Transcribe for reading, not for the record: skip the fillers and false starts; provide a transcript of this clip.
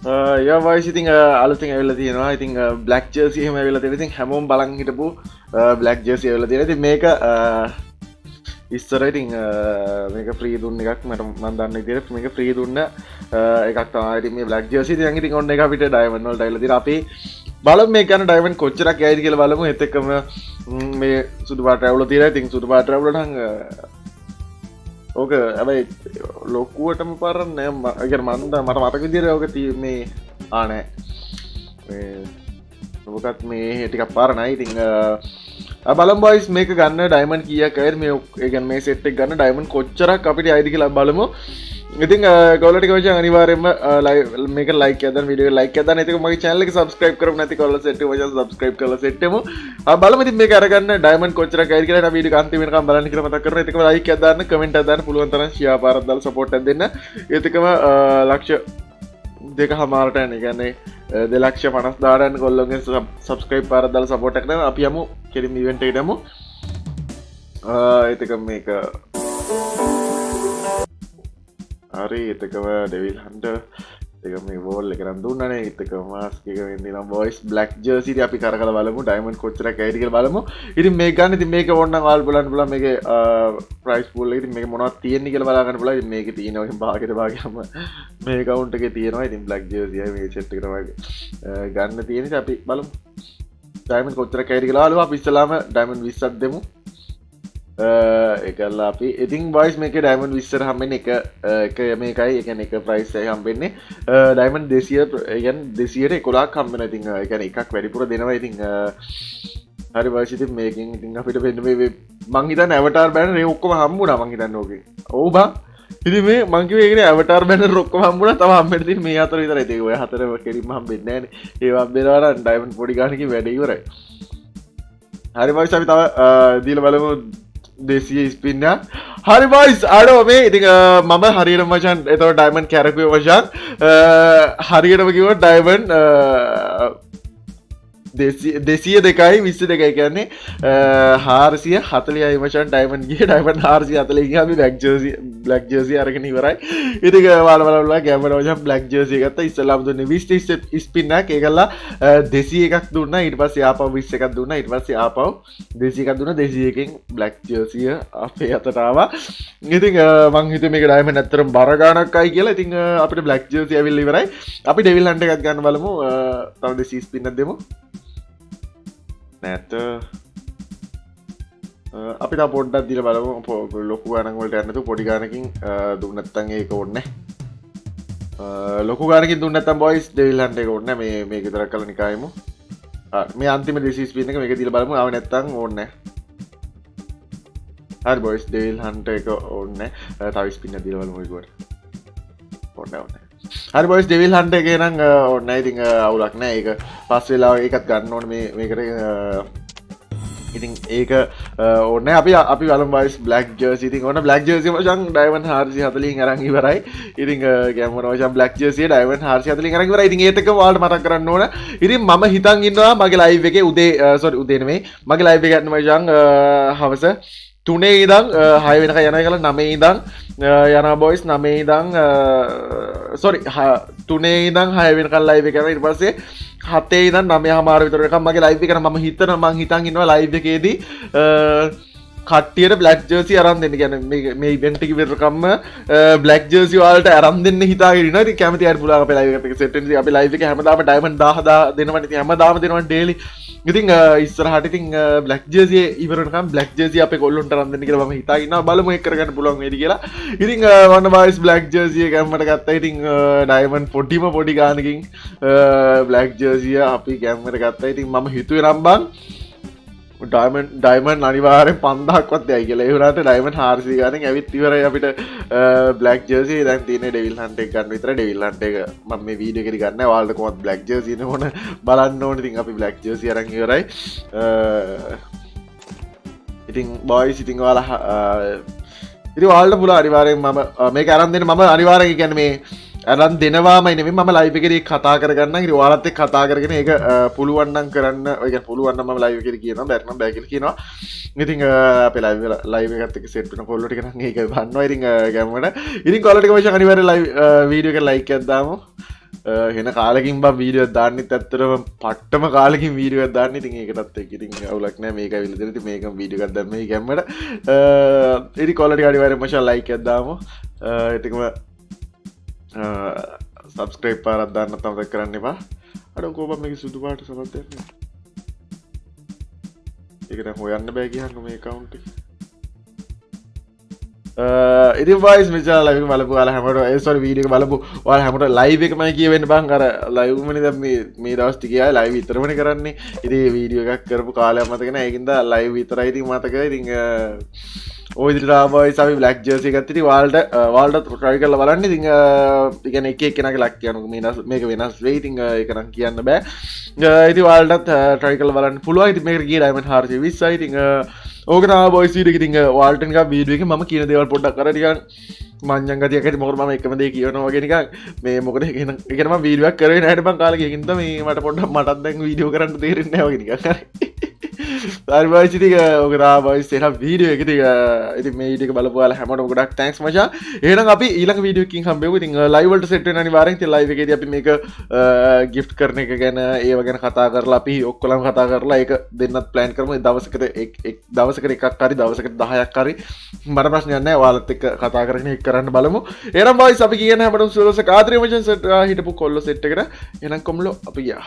යා වයිස් ඉතින් අලුතින් ඇවිල්ලා තියෙනවා. ඉතින් බ්ලැක් ජර්සි එහෙම ඇවිල්ලා තියෙනවා. ඉතින් හැමෝම බලන් හිටපු බ්ලැක් ජර්සි ඇවිල්ලා තියෙනවා. ඉතින් මේක ඉස්සර ඉතින් මේක ෆ්‍රී දුන්න එකක් මට මම දන්න විදිහට මේක ෆ්‍රී දුන්න එකක් තමයි ඉතින් මේ බ්ලැක් ජර්සි ඉතින් ඔන්න එක අපිට ඩයමන්ඩ් වලට ඇවිල්ලා තියෙනවා. අපි බලමු මේක යන ඩයමන්ඩ් කොච්චරක් යයිද කියලා බලමු. ඒත් එක්කම මේ සුදු පාට ඇවිල්ලා තියෙනවා. ඉතින් සුදු පාට ඇවිල්ලා නම් ඕක හැබැයි ලොකුවටම පරන්නේ නැහැ. මට මතක විදිහට ඕක මේ නෑ මොකත් මේ ටිකක් පාරණයි. ඉතින් බලමු බොයිස් මේක ගන්න ඩයමන්ඩ් කීයක් අයද මේ ඒ කියන්නේ මේ සෙට් එක ගන්න ඩයමන්ඩ් කොච්චරක් අපිට ආයිද කියලා බලමු. ඉතින් කොල්ලට කිව්වා අනිවාර්යයෙන්ම මේක ලයික් එකක් දාන්න වීඩියෝ එක ලයික් එකක් දාන්න. ඒක මගේ channel එක subscribe කරමු නැති කොල්ල සෙට් එක වචන subscribe කරලා සෙට් එමු. බලමු ඉතින් මේක අරගන්න ඩයමන්ඩ් කොච්චරක් ආයිද කියලා වීඩියෝ එක අන්තිම වෙනකම් බලන්න කියලා මතක් කරනවා. ඒකම ලයික් එකක් දාන්න කමෙන්ට් එකක් දාන්න පුළුවන් තරම් ෂෙයා පාරක් දාලා සපෝට් එකක් දෙන්න. ඒකම ලක්ෂ දෙක හමාරට යන කියන්නේ 2,50,000 කොල්ලොන්ගෙන් සබ්ස්ක්‍රයිබ් පාරක් දාලා සපෝට් එකක් දෙන්න. අපි යමු කෙලින් ඉවෙන්ට් එකට යමු. ඒකම මේක හරි එතකම ඩෙවිල් හන්ටර් එක මේ වෝල් එක නම් දුන්නනේ. ඒකම මාස්ක් එක වෙන්නේ නම් බොයිස් බ්ලැක් ජර්සි ඉතින් අපි කරකලා බලමු ඩයමන්ඩ් කොච්චරක් ඇයිද කියලා බලමු. ඉතින් මේක ගන්න ඉතින් මේක ඕනනම් ඔයාලා බලන්න පුළුවන් මේකේ ප්‍රයිස් පූල් එක. ඉතින් මේක මොනවද තියෙන්නේ කියලා බලා ගන්න පුළුවන්. ඉතින් මේකේ තියෙනවා ඉතින් භාගයට භාගයම මේ account එකේ තියෙනවා. ඉතින් බ්ලැක් ජර්සි අය මේ සෙට් එක තමයි ගන්න තියෙන්නේ. ඉතින් අපි බලමු ඩයමන්ඩ් කොච්චරක් ඇයිද කියලා. බලමු අපි ඉස්සලාම ඩයමන්ඩ් 20ක් දෙමු. එකල්ලා අපි ඉතින් බොයිස් මේකේ ඩයමන්ඩ් 20 හම්බෙන්නේ එක මේකයි. ඒ කියන්නේ එක ප්‍රයිස් එකයි හම්බෙන්නේ. ඩයමන්ඩ් 200 ඒ කියන්නේ 211ක් හම්බෙනවා. ඉතින් ඒ කියන්නේ එකක් වැඩිපුර දෙනවා. ඉතින් හරි බොයිස් ඉතින් මේකෙන් ඉතින් අපිට වෙන්න මේ මං හිතන්නේ ඇවටාර් බෑනර් ඒ ඔක්කොම හම්බුණා මං හිතන්නේ ඕකේ. ඔව් බං. ඉතින් මේ මං කිව්වේ ඒකනේ ඇවටාර් බෑනර් ඔක්කොම හම්බුණා. තව හම්බෙන්න තියෙන්නේ මේ හතර විතරයි. ඉතින් ඔය හතර කෙලින්ම හම්බෙන්නේ නැහනේ. ඒවා හම්බෙනවා නම් ඩයමන්ඩ් පොඩි ගානකින් වැඩ ඉවරයි. හරි බොයිස් අපි තව දීලා බලමු දේශීය ස්පින්න. හරි බොයිස් අඩෝ මේ ඉතින් මම හරියටම මචන් එතකොට ඩයමන්ඩ් කැරකුවේ මචන් හරියටම කිව්වොත් ඩයමන්ඩ් 202යි 22යි කියන්නේ 440යි මචන් ඩයමන්ඩ් ගියේ. ඩයමන්ඩ් 440 ගියා අපි බ්ලැක් ජර්සි අරගෙන ඉවරයි. ඉතින් ඔයාලා බලන්න කැමරා මචන් බ්ලැක් ජර්සි ගත්තා. ඉස්සෙල්ලාම දුන්නේ 20 ස්පින් එකක්. ඒකලා 200 එකක් දුන්නා. ඊට පස්සේ ආපහු 20 එකක් දුන්නා. ඊට පස්සේ ආපහු 200 එකක් දුන්නා. 200 එකෙන් බ්ලැක් ජර්සි අපේ අතට ආවා. ඉතින් මං හිතුවේ මේක ඩයමන්ඩ් ඇත්තටම බර ගාණක්යි කියලා. ඉතින් අපිට බ්ලැක් ජර්සි ඇවිල්ලා ඉවරයි. අපි ඩෙවිල් හන්ට් එකක් ගන්න බලමු. තව 200 ස්පින් එකක් දෙමු. නැත අපි තා පොඩ්ඩක් දීලා බලමු. ලොකු ගානක් වලට යන්න තු පොඩි ගානකින් දුන්න නැත්නම් ඒක ඕනේ නැහැ. ලොකු ගානකින් දුන්න නැත්නම් බොයිස් ඩෙවිල් හන්ට් එක ඕනේ නැහැ. මේක විතරක් කරලා නිකායමු. මේ අන්තිම 200 ස්පින් එක මේක දීලා බලමු. ආව නැත්නම් ඕනේ නැහැ. හරි බොයිස් ඩෙවිල් හන්ට් එක ඕනේ නැහැ. තව ස්පින් එක දීලා බලමු ඊගොඩ. ඕනේ. හරි බොයිස් ඩෙවිල් හන්ට් එකේ නම් ඕනේ නැහැ. ඉතින් අවුලක් නැහැ. ඒක පස් වෙලා ඒකත් ගන්න ඕනේ මේකට. ඉතින් ඒක ඕනේ අපි බලමු බොයිස් බ්ලැක් ජර්සි. ඉතින් ඕන බ්ලැක් ජර්සි මචං ඩයමන්ඩ් 440න් අරන් ඉවරයි. ඉතින් කැමරා මචං බ්ලැක් ජර්සි ඩයමන්ඩ් 440න් අරන් ඉවරයි. ඉතින් ඒත් එක්ක ඔයාලට මතක් කරන්න ඕන. ඉතින් මම හිතන් ඉන්නවා මගේ ලයිව් එකේ උදේ නෙමෙයි මගේ ලයිව් එක ගන්න මචං හවස 3 ඉඳන් 6 වෙනකන් යනවා කියලා 9 ඉඳන් යනවා බොයිස් 9 ඉඳන් 3 ඉඳන් 6 වෙනකන් ලයිව් එක කරනවා. ඊට පස්සේ 7 ඉඳන් 9:00 විතර වෙනකම් මගේ ලයිව් එක කරනවා. මම හිතන් ඉන්නවා ලයිව් එකේදී කට්ටියට බ්ලැක් ජර්සි අරන් දෙන්න. කියන්නේ මේ ඉවෙන්ට් එක විතරකම්ම බ්ලැක් ජර්සි වලට අරන් දෙන්න හිතාගෙන ඉන්නවා. ඉතින් කැමති අය පුළුවන් අපේ ලයිව් එකට සෙට් වෙන්න. අපි ලයිව් එකේ හැමදාම ඩයමන්ඩ් 1000 දෙනවනේ. ඉතින් හැමදාම දෙනවනේ ඩේලි. ඉතින් ඉස්සරහට ඉතින් බ්ලැක් ජර්සි ඉවර වෙනකම් බ්ලැක් ජර්සි අපේ කොල්ලොන්ට අරන් දෙන්න කියලා මම හිතාගෙන ඉන්නවා. බලමු ඒක කරගන්න පුළුවන් වේද කියලා. ඉතින් වන්න බොයිස් බ්ලැක් ජර්සි එක ගම්මට ගත්තා. ඉතින් ඩයමන්ඩ් පොඩි ගානකින් බ්ලැක් ජර්සි අපි ගම්මට ගත්තා. ඉතින් මම හිතුවේ නම් බං ඩයමන්ඩ් අනිවාර්යෙන් 5000ක්වත් දෙයි කියලා. ඒ වුණාට ඩයමන්ඩ් 400 ගානෙන් ඇවිත් ඉවරයි අපිට බ්ලැක් ජර්සි. දැන් තියෙන්නේ ඩෙවිල් හන්ට් එක ගන්න විතරයි. ඩෙවිල් හන්ට් එක මම මේ වීඩියෝ එකේදී ගන්න නැහැ. ඔයාලට කොහොමද බ්ලැක් ජර්සි එන ඕන බලන්න ඕනේ. ඉතින් අපි බ්ලැක් ජර්සි අරන් ඉවරයි. ඉතින් බොයිස් ඉතින් ඔයාලා ඉතින් ඔයාලට පුළුවන් අනිවාර්යෙන් මම මේක අරන් දෙන්න. මම අනිවාර්යෙන් කියන්නේ මේ අරන් දෙනවාමයි නෙමෙයි මම ලයිව් එකේදී කතා කරගන්නම්. ඉතින් ඔයාලත් එක්ක කතා කරගෙන ඒක පුළුවන් නම් කරන්න. ඒ කියන්නේ පුළුවන් නම් මම ලයිව් එකේදී කියනවා. බැරි නම් බෑ කියලා කියනවා. ඉතින් අපේ ලයිව් එකත් එක්ක සෙට් වෙන කොල්ලෝ ටික නම් ඒක බලනවා. ඉතින් ගැම්මට ඉතින් කොල්ලෝ ටික වශයෙන් අනිවාර්යෙන් ලයිව් වීඩියෝ එක ලයික් එකක් දාමු. හෙන කාලකින් බ වීඩියෝ දාන්නෙත් ඇත්තරම පට්ටම කාලකින් වීඩියෝ දාන්න ඉතින් ඒකටත් එක්ක ඉතින් අවුලක් නැහැ මේක ඇවිල්ලා දෙන මේක වීඩියෝ එකක් දැම්මේ ගැම්මට ඉතින් quality අනිවාර්යයෙන්ම මචං like එකක් දාමු ඉතින්ම subscribe පාරක් දාන්න තමයි කරන්න එපා අර කොහොමද මේක සුදු පාට සමත් දෙන්නේ ඒක දැන් හොයන්න බෑ කියන්න මේ account එක ඉතින් වයිස් මෙචා ලයිව් එක බලපු ඔයාලා හැමෝටම සෝරි වීඩියෝ එක බලපු ඔයාලා හැමෝටම ලයිව් එකමයි කියවෙන්න බං අර ලයිව් එකමනේ දැන් මේ දවස් ටිකේ ආයේ ලයිව් විතරමනේ කරන්නේ ඉතින් වීඩියෝ එකක් කරපු කාලයක් මතක නැහැ ඒකින්ද ලයිව් විතරයි ඉතින් මතක ඉතින් ඔය විදිහට ආවයිස් අපි බ්ලැක් ජර්සි එකත් ඉතින් ඔයාලට try කරලා බලන්න ඉතින් ඒ කියන්නේ එක එක්කෙනාගේ ලක් කියනවා මේක වෙනස් වෙයි ඉතින් ඒක නම් කියන්න බෑ ඉතින් ඔයාලටත් try කරලා බලන්න පුළුවන් ඉතින් මේකට ගියේ ඩයමන්ඩ් 420යි ඉතින් ඕකන බොයිස් වීඩියෝ එක ඉතින් ඔයාලට නිකන් වීඩියෝ එකේ මම කියන දේවල් පොඩ්ඩක් අර නිකන් මංජන් ගතියක් ඇති මොකද මම එකම දේ කියනවා වගේ නිකන් මේ මොකද ඒකන මම වීඩියෝ එකක් කරේ නැහැ බං කාලෙක ඒකින්ද මේ මට පොඩ්ඩක් මටත් දැන් වීඩියෝ කරන්න තේරෙන්නේ නැහැ වගේ නිකන් හරි බයිස් ඉතින් ඔක තමයි බයිස් එන වීඩියෝ එක ඉතින් මේ වීඩියෝ එක බලපු ඔයාලා හැමෝටම ගොඩක් තෑන්ක්ස් මචං එහෙනම් අපි ඊළඟ වීඩියෝ එකකින් හම්බෙමු ඉතින් ලයිව් වලට සෙට් වෙන අනිවාර්යෙන් ඉතින් ලයිව් එකේදී අපි මේක ගිෆ්ට් කරන එක ගැන ඒව ගැන කතා කරලා අපි ඔක්කොලම කතා කරලා ඒක දෙන්නත් ප්ලෑන් කරමු දවසකට දවසකට එකක් හරි දවසකට 10ක් හරි මට ප්‍රශ්නයක් නැහැ ඔයාලත් එක්ක කතා කරගෙන ඒක කරන්න බලමු එහෙනම් බයිස් අපි කියන හැමෝටම සුවසක ආදරේ මචං හිටපු කොල්ල සෙට් එකට එහෙනම් කොම්ලෝ අපි ගියා